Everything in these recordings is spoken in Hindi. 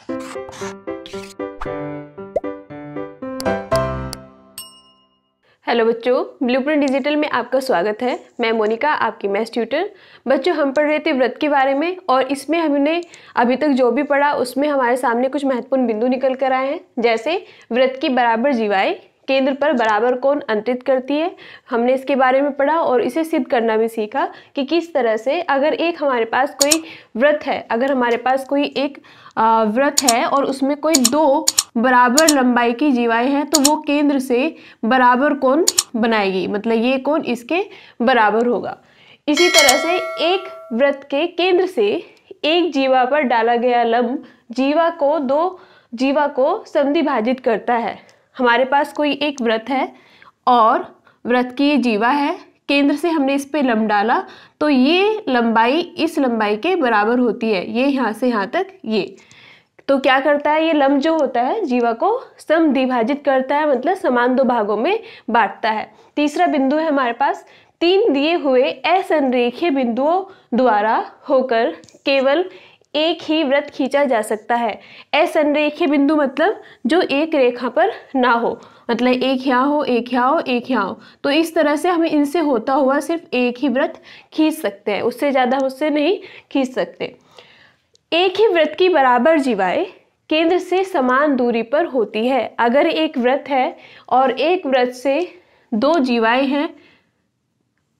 हेलो बच्चों, ब्लूप्रिंट डिजिटल में आपका स्वागत है। मैं मोनिका, आपकी मैथ्स ट्यूटर। बच्चों, हम पढ़ रहे थे व्रत के बारे में और इसमें हमने अभी तक जो भी पढ़ा उसमें हमारे सामने कुछ महत्वपूर्ण बिंदु निकल कर आए हैं। जैसे व्रत की बराबर जीवाएं केंद्र पर बराबर कोण अंतरित करती है, हमने इसके बारे में पढ़ा और इसे सिद्ध करना भी सीखा कि किस तरह से अगर एक हमारे पास कोई व्रत है, अगर हमारे पास कोई एक व्रत है और उसमें कोई दो बराबर लंबाई की जीवाएं हैं तो वो केंद्र से बराबर कोण बनाएगी, मतलब ये कोण इसके बराबर होगा। इसी तरह से एक व्रत के केंद्र से एक जीवा पर डाला गया लंब जीवा को समद्विभाजित करता है। हमारे पास कोई एक व्रत है और व्रत की जीवा है, केंद्र से हमने इस पे लंब डाला तो ये लंबाई इस लंबाई के बराबर होती है, ये यहाँ से यहाँ तक ये। तो क्या करता है, ये लंब जो होता है जीवा को समद्विभाजित करता है, मतलब समान दो भागों में बांटता है। तीसरा बिंदु है हमारे पास, तीन दिए हुए असंरेखीय बिंदुओं द्वारा होकर केवल एक ही व्रत खींचा जा सकता है। असंरेखीय बिंदु मतलब जो एक रेखा पर ना हो, मतलब एक यहाँ हो, एक यहाँ हो, एक यहाँ हो। तो इस तरह से हमें इनसे होता हुआ सिर्फ एक ही व्रत खींच सकते हैं, उससे ज़्यादा उससे नहीं खींच सकते। एक ही व्रत की बराबर जीवाएं केंद्र से समान दूरी पर होती है। अगर एक व्रत है और एक व्रत से दो जीवाएं हैं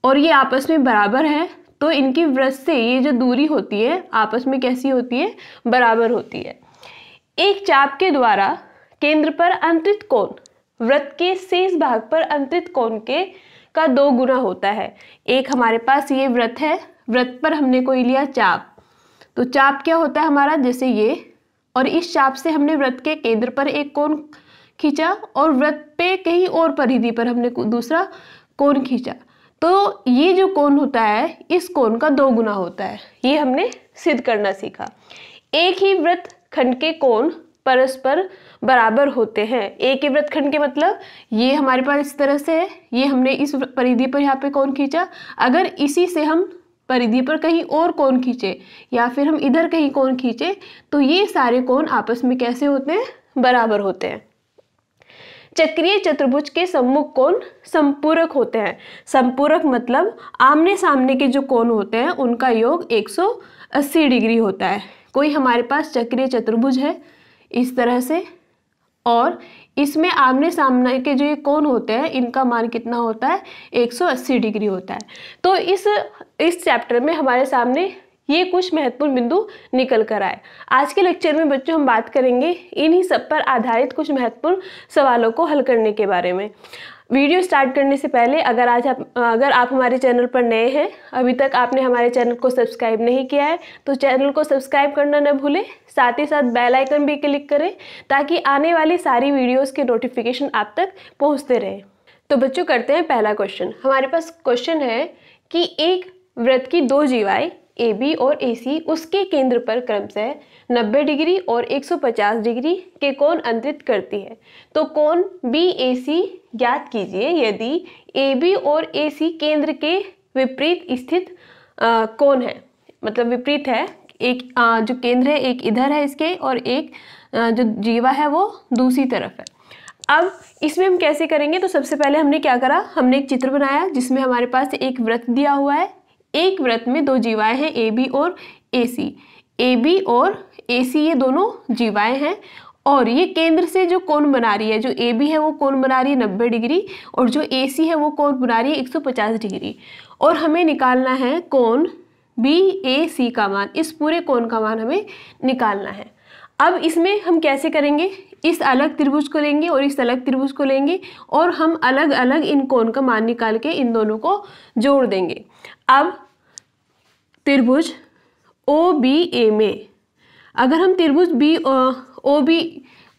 और ये आपस में बराबर है तो इनकी व्रत से ये जो दूरी होती है आपस में कैसी होती है, बराबर होती है। एक चाप के द्वारा केंद्र पर अंतरित कोण व्रत के शेष भाग पर अंतरित कोण का 2 गुना होता है। एक हमारे पास ये व्रत है, व्रत पर हमने कोई लिया चाप, तो चाप क्या होता है हमारा, जैसे ये, और इस चाप से हमने व्रत के केंद्र पर एक कोण खींचा और व्रत पे कहीं और परिधि पर हमने दूसरा कोण खींचा, तो ये जो कोण होता है इस कोण का 2 गुना होता है। ये हमने सिद्ध करना सीखा। एक ही वृत्त खंड के कोण परस्पर बराबर होते हैं। एक ही वृत्त खंड के मतलब ये हमारे पास इस तरह से है, ये हमने इस परिधि पर यहाँ पे कोण खींचा, अगर इसी से हम परिधि पर कहीं और कोण खींचे या फिर हम इधर कहीं कोण खींचे तो ये सारे कोण आपस में कैसे होते हैं, बराबर होते हैं। चक्रीय चतुर्भुज के सम्मुख कोण संपूरक होते हैं। संपूरक मतलब आमने सामने के जो कोण होते हैं उनका योग 180 डिग्री होता है। कोई हमारे पास चक्रीय चतुर्भुज है इस तरह से और इसमें आमने सामने के जो ये कोण होते हैं इनका मान कितना होता है, 180 डिग्री होता है। तो इस चैप्टर में हमारे सामने ये कुछ महत्वपूर्ण बिंदु निकल कर आए। आज के लेक्चर में बच्चों हम बात करेंगे इन्हीं सब पर आधारित कुछ महत्वपूर्ण सवालों को हल करने के बारे में। वीडियो स्टार्ट करने से पहले अगर आप हमारे चैनल पर नए हैं, अभी तक आपने हमारे चैनल को सब्सक्राइब नहीं किया है तो चैनल को सब्सक्राइब करना न भूलें, साथ ही साथ बेल आइकन भी क्लिक करें ताकि आने वाली सारी वीडियोस के नोटिफिकेशन आप तक पहुंचते रहें। तो बच्चों करते हैं पहला क्वेश्चन। हमारे पास क्वेश्चन है कि एक व्रत की 2 जीवाएं AB और AC उसके केंद्र पर क्रमशः 90 डिग्री और 150 डिग्री के कोण अंतरित करती है। तो कोण BAC ज्ञात कीजिए यदि AB और AC केंद्र के विपरीत स्थित कोण है, मतलब विपरीत है, एक जो केंद्र है एक इधर है इसके और एक जो जीवा है वो दूसरी तरफ है। अब इसमें हम कैसे करेंगे, तो सबसे पहले हमने क्या करा, हमने एक चित्र बनाया जिसमें हमारे पास एक व्रत दिया हुआ है, एक व्रत में 2 जीवाएं हैं AB और AC। AB और AC ये दोनों जीवाएं हैं और ये केंद्र से जो कोण बना रही है, जो AB है वो कोण बना रही है 90 डिग्री और जो AC है वो कोण बना रही है 150 डिग्री। और हमें निकालना है कोण BAC का मान, इस पूरे कोण का मान हमें निकालना है। अब इसमें हम कैसे करेंगे, इस अलग त्रिभुज को लेंगे और इस अलग त्रिभुज को लेंगे और हम अलग अलग इन कोण का मान निकाल के इन दोनों को जोड़ देंगे। अब त्रिभुज OBA में अगर हम त्रिभुज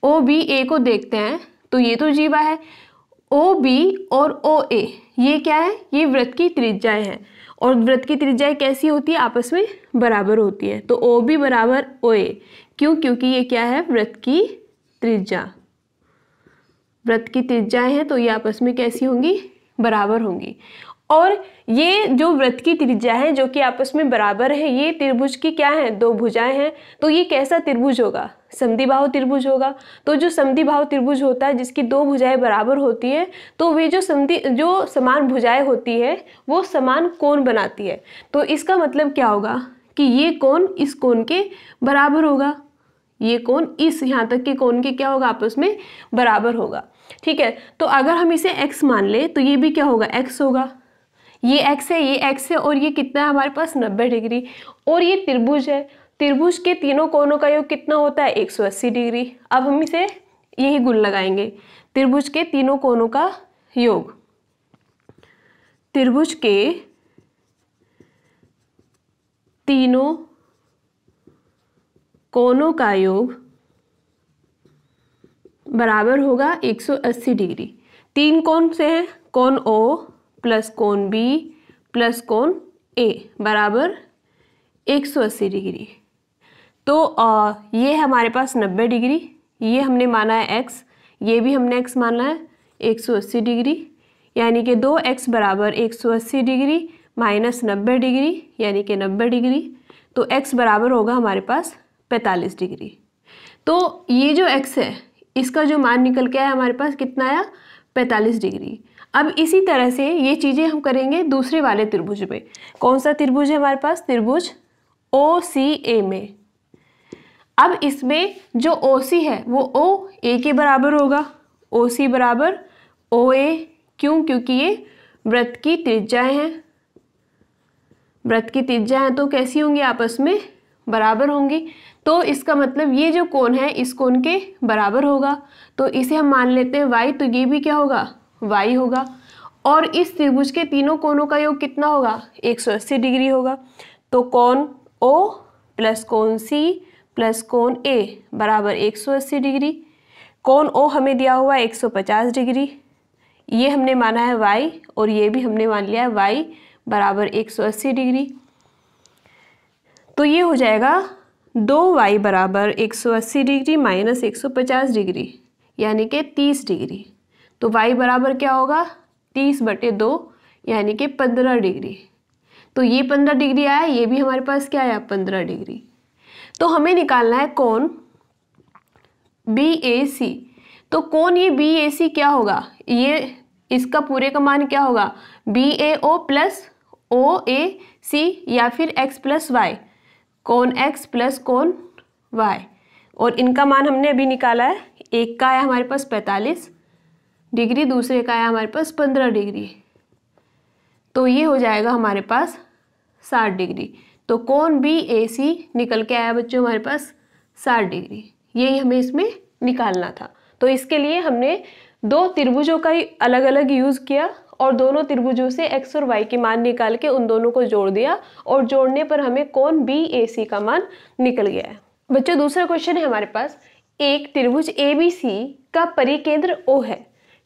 OBA को देखते हैं तो ये तो जीवा है, OB और OA ये क्या है, ये व्रत की त्रिज्याएं हैं और व्रत की त्रिज्याएं कैसी होती है, आपस में बराबर होती है। तो OB बराबर OA, क्यों, क्योंकि ये क्या है, व्रत की त्रिज्या, व्रत की त्रिज्याएं हैं तो ये आपस में कैसी होंगी, बराबर होंगी। और ये जो वृत्त की त्रिज्या है जो कि आपस में बराबर है, ये त्रिभुज की क्या है, दो भुजाएं हैं। तो ये कैसा त्रिभुज होगा, समद्विबाहु त्रिभुज होगा। तो जो समद्विबाहु त्रिभुज होता है जिसकी दो भुजाएं बराबर होती है, तो वे जो समान भुजाएं होती है वो समान कोण बनाती है। तो इसका मतलब क्या होगा कि ये कोण इस कोण के बराबर होगा, ये कोण इस यहाँ तक के कोण के क्या होगा, आपस में बराबर होगा। ठीक है, तो अगर हम इसे x मान ले तो ये भी क्या होगा, x होगा। ये x है, ये x है, और ये कितना है हमारे पास 90 डिग्री। और ये त्रिभुज है, त्रिभुज के तीनों कोणों का योग कितना होता है, 180 डिग्री। अब हम इसे यही गुण लगाएंगे, त्रिभुज के तीनों कोणों का योग, त्रिभुज के तीनों कोणों का योग बराबर होगा 180 डिग्री। तीन कोण से हैं, कोण O प्लस कोण B प्लस कोण A बराबर 180 डिग्री। तो ये हमारे पास 90 डिग्री, ये हमने माना है x, ये भी हमने x माना है 180 डिग्री, यानी कि 2x बराबर 180 डिग्री माइनस 90 डिग्री यानी कि 90 डिग्री। तो x बराबर होगा हमारे पास 45 डिग्री। तो ये जो x है इसका जो मान निकल के आया हमारे पास कितना आया, 45 डिग्री। अब इसी तरह से ये चीज़ें हम करेंगे दूसरे वाले त्रिभुज में। कौन सा त्रिभुज है हमारे पास, त्रिभुज OCA में। अब इसमें जो OC है वो OA के बराबर होगा, OC बराबर OA। क्यों, क्योंकि ये वृत्त की त्रिज्याएं हैं, वृत्त की त्रिज्याएं तो कैसी होंगी, आपस में बराबर होंगी। तो इसका मतलब ये जो कोण है इस कोण के बराबर होगा। तो इसे हम मान लेते हैं y, तो ये भी क्या होगा, y होगा। और इस त्रिभुज के तीनों कोणों का योग कितना होगा, 180 डिग्री होगा। तो कोण O प्लस कोण C प्लस कोण A बराबर 180 डिग्री। कोण O हमें दिया हुआ है 150 डिग्री, ये हमने माना है y, और ये भी हमने मान लिया है y बराबर 180 डिग्री। तो ये हो जाएगा 2y बराबर 180 डिग्री माइनस 150 डिग्री यानी कि 30 डिग्री। तो y बराबर क्या होगा, 30/2 यानी कि 15 डिग्री। तो ये 15 डिग्री आया, ये भी हमारे पास क्या आया, 15 डिग्री। तो हमें निकालना है कोण BAC। तो कोण ये BAC क्या होगा, ये इसका पूरे का मान क्या होगा, BAO प्लस OAC या फिर x प्लस वाई, कोण x प्लस कोण y। और इनका मान हमने अभी निकाला है, एक का आया हमारे पास 45 डिग्री, दूसरे का आया हमारे पास 15 डिग्री। तो ये हो जाएगा हमारे पास 60 डिग्री। तो कोण BAC निकल के आया बच्चों हमारे पास 60 डिग्री, यही हमें इसमें निकालना था। तो इसके लिए हमने दो त्रिभुजों का ही अलग अलग यूज़ किया और दोनों त्रिभुजों से x और y के मान निकाल के उन दोनों को जोड़ दिया, और जोड़ने पर हमें कोण BAC का मान निकल गया है। बच्चों दूसरा क्वेश्चन है हमारे पास, एक त्रिभुज ABC का परिकेंद्र O है,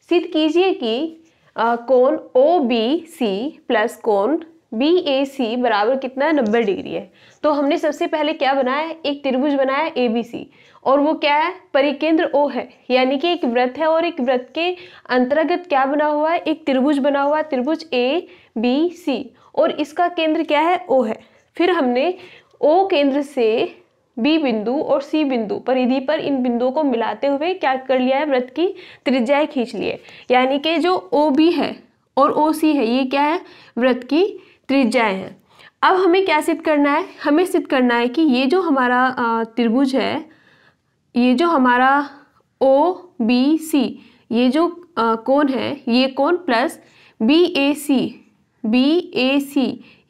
सिद्ध कीजिए कि कोण OBC प्लस कोण BAC बराबर कितना है, 90 डिग्री है। तो हमने सबसे पहले क्या बनाया है, एक त्रिभुज बनाया है ABC, और वो क्या है, परिकेंद्र O है, यानी कि एक वृत्त है और एक वृत्त के अंतर्गत क्या बना हुआ है, एक त्रिभुज बना हुआ है, त्रिभुज ABC, और इसका केंद्र क्या है, O है। फिर हमने O केंद्र से B बिंदु और C बिंदु परिधि पर इन बिंदुओं को मिलाते हुए क्या कर लिया है, वृत्त की त्रिज्याएं खींच ली है। यानी कि जो OB है और OC है ये क्या है, वृत्त की त्रिज्याएं हैं। अब हमें क्या सिद्ध करना है, हमें सिद्ध करना है कि ये जो हमारा त्रिभुज है, ये जो हमारा OBC, ये जो कोण है, ये कोण प्लस BAC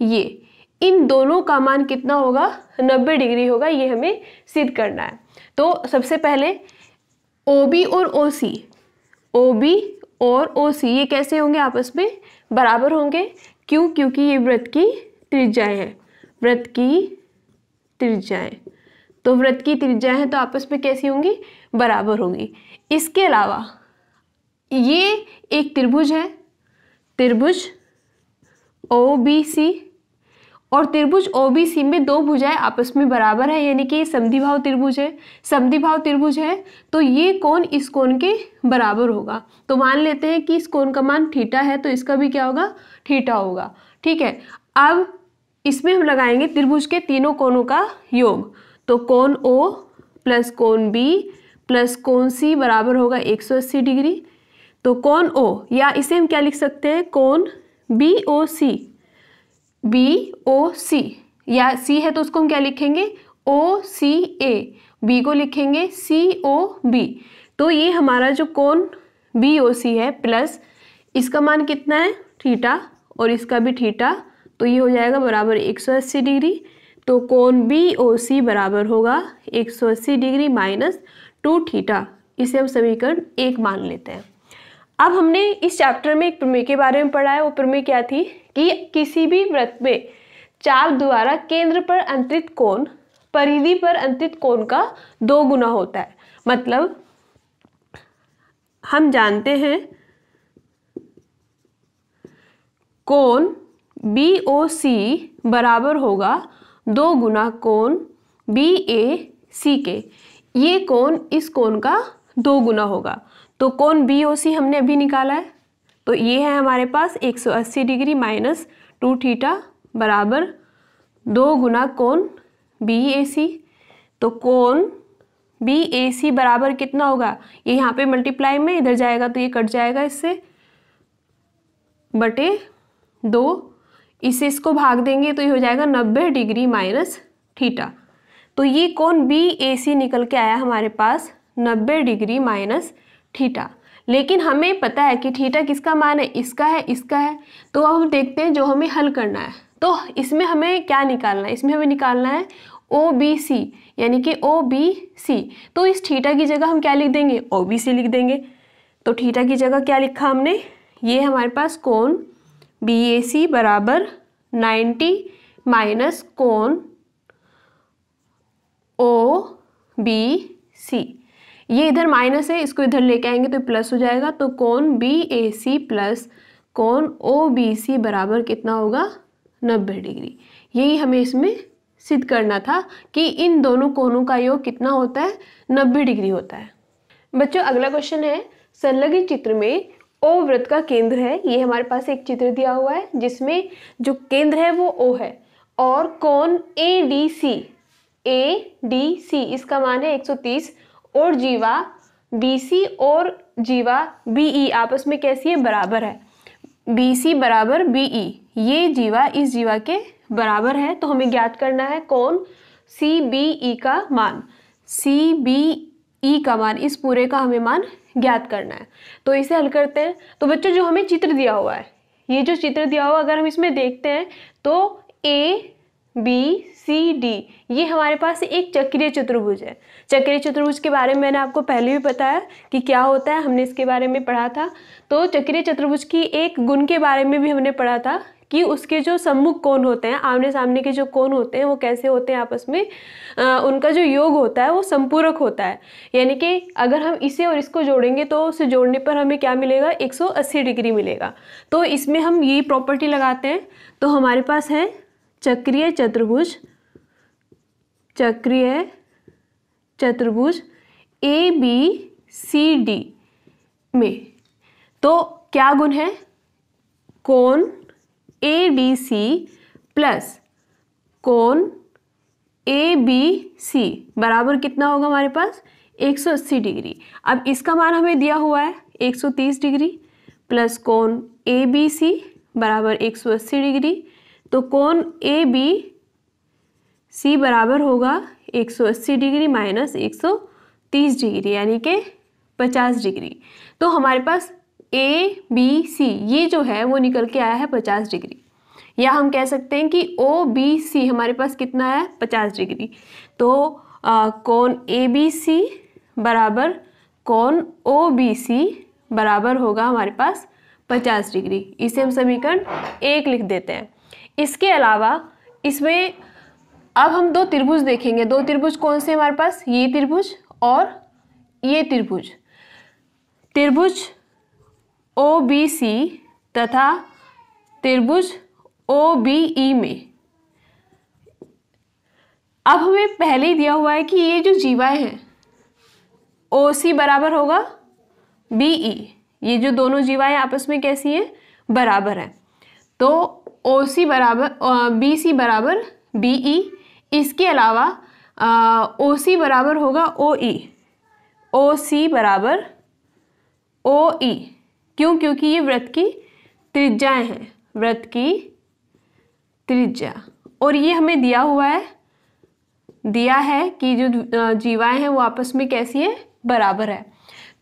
ये इन दोनों का मान कितना होगा, 90 डिग्री होगा। ये हमें सिद्ध करना है। तो सबसे पहले OB और OC ये कैसे होंगे, आपस में बराबर होंगे। क्यों, क्योंकि ये वृत्त की त्रिज्याएं हैं, वृत्त की त्रिज्याएं। तो वृत्त की त्रिज्याएं हैं तो आपस में कैसी होंगी, बराबर होंगी। इसके अलावा ये एक त्रिभुज है, त्रिभुज OBC, और त्रिभुज OBC में दो भुजाएं आपस में बराबर है, यानी कि ये समद्विबाहु त्रिभुज है। समद्विबाहु त्रिभुज है तो ये कोण इस कोण के बराबर होगा। तो मान लेते हैं कि इस कोण का मान थीटा है, तो इसका भी क्या होगा, थीटा होगा। ठीक है, अब इसमें हम लगाएंगे त्रिभुज के तीनों कोणों का योग। तो कोण O प्लस कोण B प्लस कोण C बराबर होगा 180 डिग्री। तो कोण O, या इसे हम क्या लिख सकते हैं, कोण BOC, BOC, या C है तो उसको हम क्या लिखेंगे, OCA, B को लिखेंगे COB। तो ये हमारा जो कोण BOC है प्लस इसका मान कितना है, थीटा, और इसका भी थीटा, तो ये हो जाएगा बराबर 180 डिग्री। तो कोण BOC बराबर होगा 180 डिग्री माइनस 2 थीटा। इसे हम समीकरण 1 मान लेते हैं। अब हमने इस चैप्टर में एक प्रमेय के बारे में पढ़ा है। वो प्रमेय क्या थी कि किसी भी वृत्त में चाप द्वारा केंद्र पर अंतरित कोण परिधि पर अंतरित कोण का 2 गुना होता है। मतलब हम जानते हैं कोण BOC बराबर होगा 2 गुना कोण BAC के। ये कोण इस कोण का 2 गुना होगा। तो कोण BOC हमने अभी निकाला है, तो ये है हमारे पास 180 डिग्री माइनस 2 थीटा बराबर 2 गुना कोण BAC। तो कोण BAC बराबर कितना होगा, ये यहाँ पे मल्टीप्लाई में इधर जाएगा तो ये कट जाएगा इससे, बटे 2, इससे इसको भाग देंगे तो ये हो जाएगा 90 डिग्री माइनस थीटा। तो ये कोण BAC निकल के आया हमारे पास 90 डिग्री माइनस थीटा। लेकिन हमें पता है कि थीटा किसका मान है, इसका है, इसका है। तो अब हम देखते हैं जो हमें हल करना है। तो इसमें हमें क्या निकालना है, इसमें हमें निकालना है OBC, यानी कि OBC। तो इस थीटा की जगह हम क्या लिख देंगे, OBC लिख देंगे। तो थीटा की जगह क्या लिखा हमने, ये हमारे पास कोण BAC बराबर 90 माइनस कोण OBC। ये इधर माइनस है, इसको इधर लेके आएंगे तो प्लस हो जाएगा। तो कोण BAC प्लस कोण OBC बराबर कितना होगा, 90 डिग्री। यही हमें इसमें सिद्ध करना था कि इन दोनों कोणों का योग कितना होता है, 90 डिग्री होता है। बच्चों अगला क्वेश्चन है, संलग्न चित्र में O वृत्त का केंद्र है। ये हमारे पास एक चित्र दिया हुआ है जिसमें जो केंद्र है वो O है, और कोण ADC इसका मान है 130, और जीवा BC और जीवा BE आपस में कैसी है, बराबर है। BC बराबर BE, ये जीवा इस जीवा के बराबर है। तो हमें ज्ञात करना है कोण CBE का मान। CBE का मान, इस पूरे का हमें मान ज्ञात करना है। तो इसे हल करते हैं। तो बच्चों जो हमें चित्र दिया हुआ है, ये जो चित्र दिया हुआ अगर हम इसमें देखते हैं तो ABCD ये हमारे पास एक चक्रीय चतुर्भुज है। चक्रीय चतुर्भुज के बारे में मैंने आपको पहले भी बताया कि क्या होता है, हमने इसके बारे में पढ़ा था। तो चक्रीय चतुर्भुज की एक गुण के बारे में भी हमने पढ़ा था कि उसके जो सम्मुख कोण होते हैं, आमने सामने के जो कोण होते हैं वो कैसे होते हैं आपस में, उनका जो योग होता है वो संपूरक होता है। यानी कि अगर हम इसे और इसको जोड़ेंगे तो उसे जोड़ने पर हमें क्या मिलेगा, 180 डिग्री मिलेगा। तो इसमें हम ये प्रॉपर्टी लगाते हैं। तो हमारे पास है चक्रीय चतुर्भुज, चक्रीय चतुर्भुज ABCD में तो क्या गुण है, कोण ADC प्लस कोण ABC बराबर कितना होगा हमारे पास, 180 डिग्री। अब इसका मान हमें दिया हुआ है 130 डिग्री प्लस कोण ABC बराबर 180 डिग्री। तो कोण ABC बराबर होगा 180 डिग्री माइनस 130 डिग्री, यानी कि 50 डिग्री। तो हमारे पास ABC ये जो है वो निकल के आया है 50 डिग्री, या हम कह सकते हैं कि OBC हमारे पास कितना है, 50 डिग्री। तो कोण ABC बराबर कोण OBC बराबर होगा हमारे पास 50 डिग्री। इसे हम समीकरण 1 लिख देते हैं। इसके अलावा इसमें अब हम दो त्रिभुज देखेंगे। दो त्रिभुज कौन से हमारे पास, ये त्रिभुज और ये त्रिभुज। त्रिभुज OBC तथा त्रिभुज OBE में अब हमें पहले ही दिया हुआ है कि ये जो जीवाएं हैं OC बराबर होगा BE, ये जो दोनों जीवाएं आपस में कैसी हैं, बराबर है। तो OC बराबर BC बराबर BE, इसके अलावा OC बराबर होगा OE, OC बराबर OE। क्यों? क्योंकि ये वृत्त की त्रिज्याएं हैं, वृत्त की त्रिज्या। और ये हमें दिया है कि जो जीवाएं हैं वो आपस में कैसी है, बराबर है।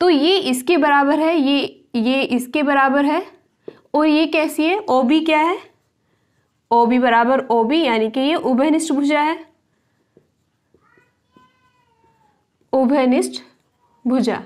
तो ये इसके बराबर है, ये इसके बराबर है, और ये कैसी है, OB क्या है, OB बराबर OB, यानी कि ये उभयनिष्ठ भुजा है, उभयनिष्ठ भुजा।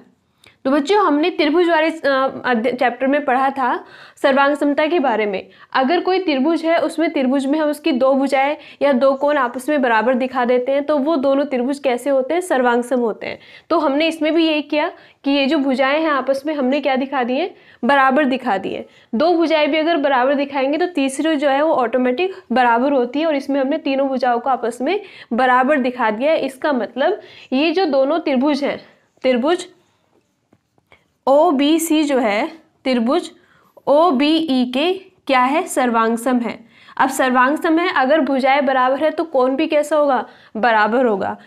तो बच्चों हमने त्रिभुज वाले चैप्टर में पढ़ा था सर्वांग समता के बारे में। अगर कोई त्रिभुज है, उसमें त्रिभुज में हम उसकी दो भुजाएं या दो कोण आपस में बराबर दिखा देते हैं, तो वो दोनों त्रिभुज कैसे होते हैं, सर्वांगसम होते हैं। तो हमने इसमें भी यही किया कि ये जो भुजाएं हैं आपस में हमने क्या दिखा दिए, बराबर दिखा दिए। दो भुजाएं भी अगर बराबर दिखाएंगे तो तीसरी जो है वो ऑटोमेटिक बराबर होती है, और इसमें हमने तीनों भुजाओं को आपस में बराबर दिखा दिया है। इसका मतलब ये जो दोनों त्रिभुज हैं, त्रिभुज OBC जो है, त्रिभुज OBE के क्या है, सर्वांगसम है। अब सर्वांगसम है, अगर भुजाएं बराबर है तो कोण भी कैसा होगा, बराबर होगा।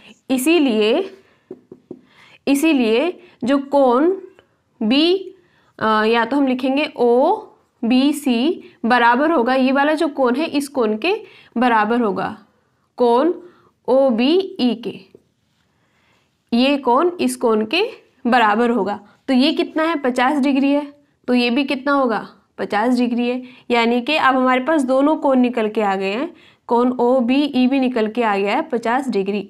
इसीलिए जो कोण B या तो हम लिखेंगे OBC बराबर होगा, ये वाला जो कोण है इस कोण के बराबर होगा, कोण OBE के, ये कोण इस कोण के बराबर होगा। तो ये कितना है, 50 डिग्री है, तो ये भी कितना होगा, 50 डिग्री है। यानी कि अब हमारे पास दोनों कोण निकल के आ गए हैं, कोण OBE भी निकल के आ गया है 50 डिग्री।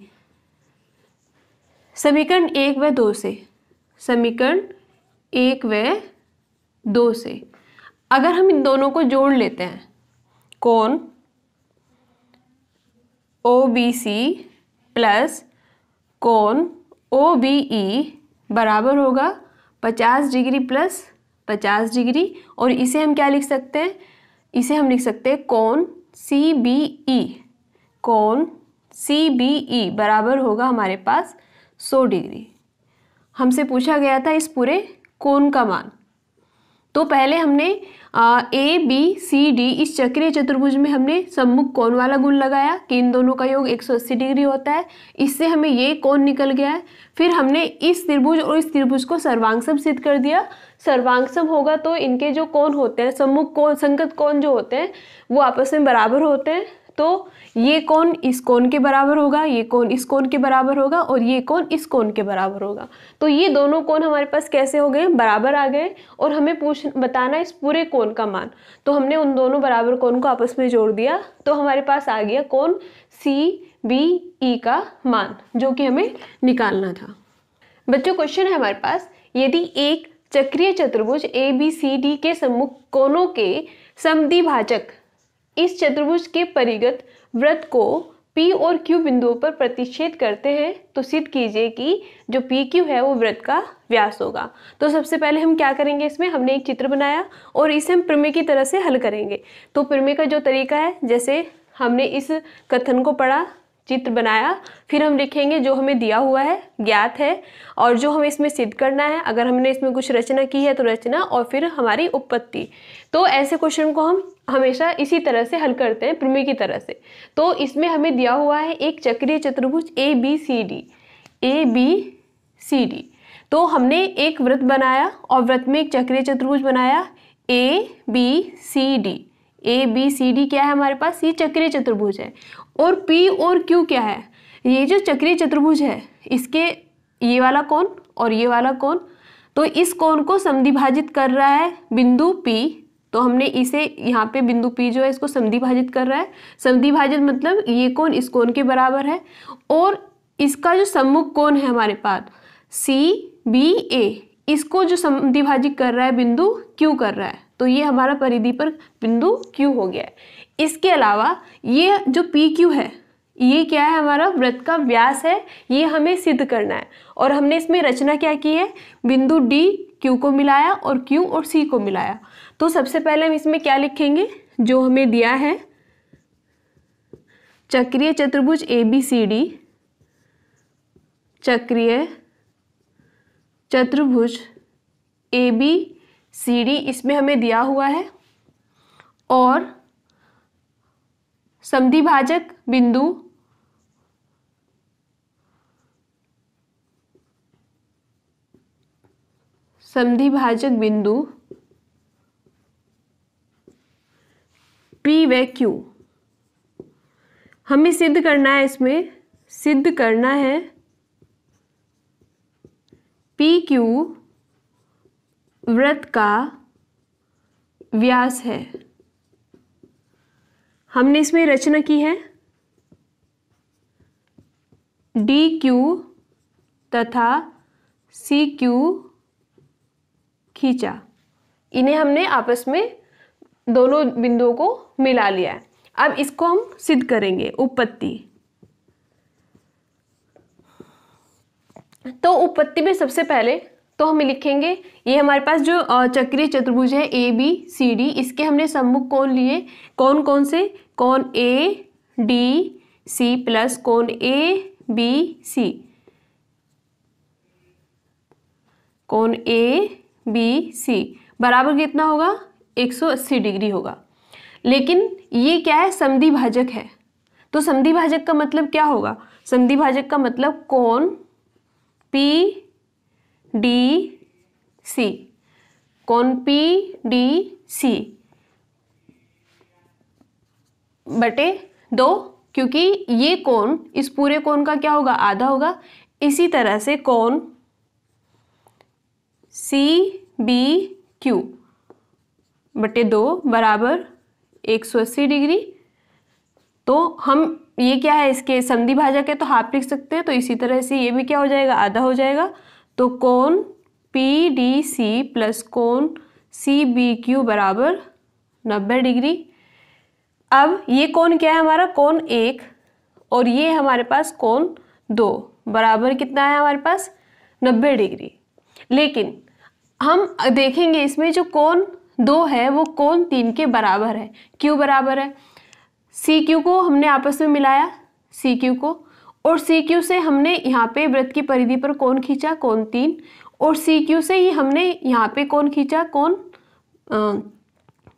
समीकरण 1 व 2 से, समीकरण 1 व 2 से अगर हम इन दोनों को जोड़ लेते हैं, कोण OBC प्लस कोण OBE बराबर होगा 50 डिग्री प्लस 50 डिग्री, और इसे हम क्या लिख सकते हैं, इसे हम लिख सकते हैं कोण CBE, कोण CBE बराबर होगा हमारे पास 100 डिग्री। हमसे पूछा गया था इस पूरे कोण का मान। तो पहले हमने ABCD इस चक्रीय चतुर्भुज में हमने सम्मुख कोण वाला गुण लगाया कि इन दोनों का योग 180 डिग्री होता है, इससे हमें ये कोण निकल गया है। फिर हमने इस त्रिभुज और इस त्रिभुज को सर्वांगसम सिद्ध कर दिया। सर्वांगसम होगा तो इनके जो कोण होते हैं, सम्मुख कोण, संगत कोण जो होते हैं वो आपस में बराबर होते हैं। तो ये कोण इस कोण के बराबर होगा, ये कोण इस कोण के बराबर होगा, और ये कोण इस कोण के बराबर होगा। तो ये दोनों कोण हमारे पास कैसे हो गए, बराबर आ गए। और हमें बताना इस पूरे कोण का मान, तो हमने उन दोनों बराबर कोण को आपस में जोड़ दिया, तो हमारे पास आ गया कोण CBE का मान, जो कि हमें निकालना था। बच्चों क्वेश्चन है हमारे पास, यदि एक चक्रीय चतुर्भुज ABCD के सम्मुख कोणों के समद्विभाजक इस चतुर्भुज के परिगत वृत्त को P और Q बिंदुओं पर प्रतिच्छेद करते हैं, तो सिद्ध कीजिए कि जो PQ है वो वृत्त का व्यास होगा। तो सबसे पहले हम क्या करेंगे, इसमें हमने एक चित्र बनाया और इसे हम प्रमेय की तरह से हल करेंगे। तो प्रमेय का जो तरीका है, जैसे हमने इस कथन को पढ़ा, चित्र बनाया, फिर हम लिखेंगे जो हमें दिया हुआ है, ज्ञात है, और जो हमें इसमें सिद्ध करना है। अगर हमने इसमें कुछ रचना की है तो रचना, और फिर हमारी उत्पत्ति। तो ऐसे क्वेश्चन को हम हमेशा इसी तरह से हल करते हैं, प्रमेय की तरह से। तो इसमें हमें दिया हुआ है एक चक्रीय चतुर्भुज ABCD। तो हमने एक वृत्त बनाया और वृत्त में एक चक्रीय चतुर्भुज बनाया ABCD क्या है हमारे पास, ये चक्रीय चतुर्भुज है। और P और Q क्या है, ये जो चक्रीय चतुर्भुज है इसके ये वाला कोण और ये वाला कोण, तो इस कोण को समद्विभाजित कर रहा है बिंदु P। तो हमने इसे यहाँ पे बिंदु P जो है इसको समद्विभाजित कर रहा है। समद्विभाजित मतलब ये कोण इस कोण के बराबर है, और इसका जो सम्मुख कोण है हमारे पास CBA, इसको जो समद्विभाजित कर रहा है बिंदु Q कर रहा है। तो ये हमारा परिधि पर बिंदु Q हो गया है। इसके अलावा ये जो PQ है, ये क्या है, हमारा वृत्त का व्यास है, ये हमें सिद्ध करना है। और हमने इसमें रचना क्या की है, बिंदु D Q को मिलाया और Q और C को मिलाया। तो सबसे पहले हम इसमें क्या लिखेंगे, जो हमें दिया है चक्रीय चतुर्भुज ABCD, चक्रीय चतुर्भुज ABCD इसमें हमें दिया हुआ है, और समद्विभाजक बिंदु P व Q हमें सिद्ध करना है, इसमें सिद्ध करना है PQ वृत्त का व्यास है। हमने इसमें रचना की है DQ तथा CQ खींचा, इन्हें हमने आपस में दोनों बिंदुओं को मिला लिया है। अब इसको हम सिद्ध करेंगे, उपपत्ति। तो उपपत्ति में सबसे पहले तो हम लिखेंगे, ये हमारे पास जो चक्रीय चतुर्भुज है ABCD, इसके हमने सम्मुख कोण लिए, कौन कौन से, कोण ADC प्लस कोण ABC, कोण ABC बराबर कितना होगा, 180 डिग्री होगा। लेकिन ये क्या है, समद्विभाजक है। तो समद्विभाजक का मतलब क्या होगा, समद्विभाजक का मतलब कोण PDC, कोण PDC बटे 2, क्योंकि ये कोण इस पूरे कोण का क्या होगा, आधा होगा। इसी तरह से कोण CBQ बटे 2 बराबर 180 डिग्री। तो हम ये क्या है, इसके समद्विभाजक है तो हाफ लिख सकते हैं, तो इसी तरह से ये भी क्या हो जाएगा, आधा हो जाएगा। तो कोण PDC प्लस कोण CBQ बराबर 90 डिग्री। अब ये कोण क्या है हमारा, कोण 1, और ये हमारे पास कोण 2 बराबर कितना है हमारे पास, 90 डिग्री। लेकिन हम देखेंगे इसमें जो कोण 2 है वो कोण 3 के बराबर है। क्यों बराबर है, CQ को हमने आपस में मिलाया, CQ को, और CQ से हमने यहाँ पे वृत्त की परिधि पर कोण खींचा, कोण 3, और CQ से ही हमने यहाँ पे कोण खींचा, कोण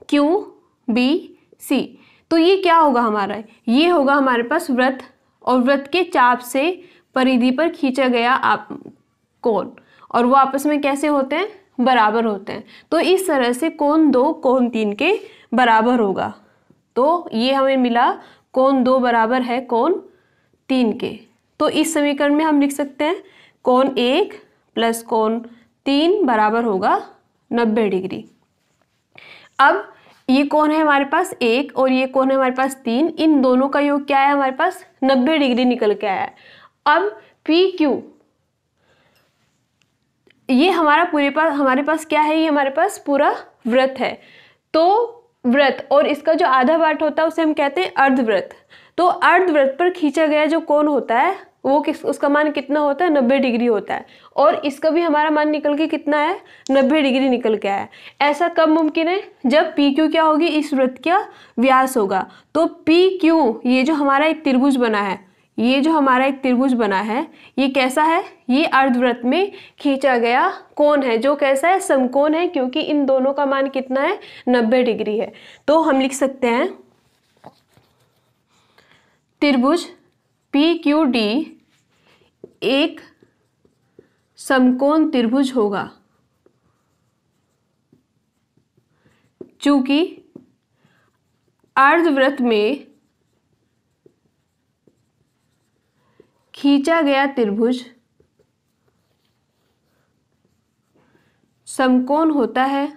QBC। तो ये क्या होगा हमारा, ये होगा हमारे पास वृत्त, और वृत्त के चाप से परिधि पर खींचा गया कोण, और वो आपस में कैसे होते हैं, बराबर होते हैं। तो इस तरह से कोण 2 कोण 3 के बराबर होगा। तो ये हमें मिला, कोण 2 बराबर है कोण 3 के। तो इस समीकरण में हम लिख सकते हैं कोण 1 प्लस कोण 3 बराबर होगा 90 डिग्री। अब ये कोण है हमारे पास 1 और ये कोण है हमारे पास 3, इन दोनों का योग क्या है हमारे पास, 90 डिग्री निकल के आया है। अब PQ, ये हमारे पास क्या है, ये हमारे पास पूरा वृत्त है। तो वृत्त और इसका जो आधा पार्ट होता है उसे हम कहते हैं अर्धवृत्त। तो अर्धवृत्त पर खींचा गया जो कोण होता है वो उसका मान कितना होता है, 90 डिग्री होता है, और इसका भी हमारा मान निकल के कितना है, 90 डिग्री निकल के आया है। ऐसा कब मुमकिन है, जब PQ क्या होगी, इस वृत्त का व्यास होगा। तो PQ, ये जो हमारा एक त्रिभुज बना है, ये जो हमारा एक त्रिभुज बना है, ये कैसा है, ये अर्धवृत्त में खींचा गया कोण है, जो कैसा है, समकोण है, क्योंकि इन दोनों का मान कितना है, 90 डिग्री है। तो हम लिख सकते हैं त्रिभुज PQD एक समकोण त्रिभुज होगा, चूंकि अर्धवृत्त में खींचा गया त्रिभुज समकोण होता है,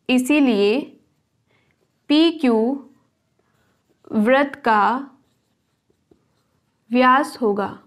इसीलिए PQ वृत्त का व्यास होगा।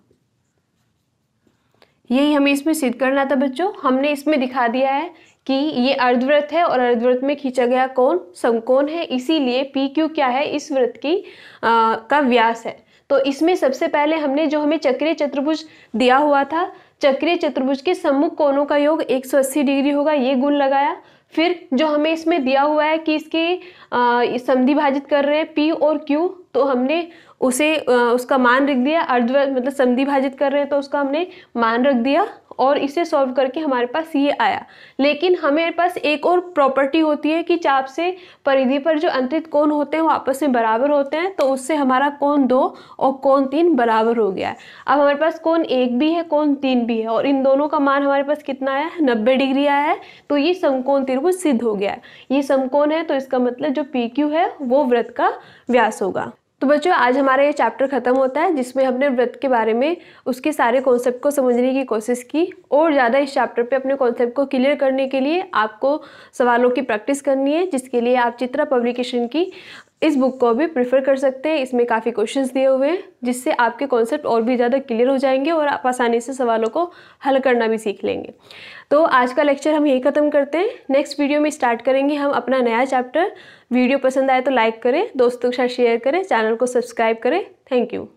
यही हमें इसमें सिद्ध करना था बच्चों। हमने इसमें दिखा दिया है कि ये अर्धवृत्त है और अर्धवृत्त में खींचा गया कोण समकोण है, इसीलिए PQ क्या है, इस वृत्त की का व्यास है। तो इसमें सबसे पहले हमने जो हमें चक्रीय चतुर्भुज दिया हुआ था, चक्रीय चतुर्भुज के सम्मुख कोणों का योग 180 डिग्री होगा, ये गुण लगाया। फिर जो हमें इसमें दिया हुआ है कि इसके संधि भाजित कर रहे हैं P और Q, तो हमने उसे उसका मान रख दिया। अर्धवर्ग मतलब संधि भाजित कर रहे हैं तो उसका हमने मान रख दिया और इसे सॉल्व करके हमारे पास ये आया। लेकिन हमारे पास एक और प्रॉपर्टी होती है कि चाप से परिधि पर जो अंतरित कोण होते हैं वो आपस में बराबर होते हैं, तो उससे हमारा कोण 2 और कोण 3 बराबर हो गया है। अब हमारे पास कोण 1 भी है, कोण 3 भी है और इन दोनों का मान हमारे पास कितना आया है, 90 डिग्री आया है। तो ये समकोण त्रिभुज सिद्ध हो गया है। ये समकोण है तो इसका मतलब जो PQ है वो वृत्त का व्यास होगा। तो बच्चों आज हमारा ये चैप्टर खत्म होता है जिसमें हमने वृत्त के बारे में उसके सारे कॉन्सेप्ट को समझने की कोशिश की। और ज़्यादा इस चैप्टर पे अपने कॉन्सेप्ट को क्लियर करने के लिए आपको सवालों की प्रैक्टिस करनी है, जिसके लिए आप चित्रा पब्लिकेशन की इस बुक को भी प्रेफर कर सकते हैं। इसमें काफ़ी क्वेश्चंस दिए हुए हैं जिससे आपके कॉन्सेप्ट और भी ज़्यादा क्लियर हो जाएंगे और आप आसानी से सवालों को हल करना भी सीख लेंगे। तो आज का लेक्चर हम यही ख़त्म करते हैं। नेक्स्ट वीडियो में स्टार्ट करेंगे हम अपना नया चैप्टर। वीडियो पसंद आए तो लाइक करें, दोस्तों के साथ शेयर करें, चैनल को सब्सक्राइब करें। Thank you.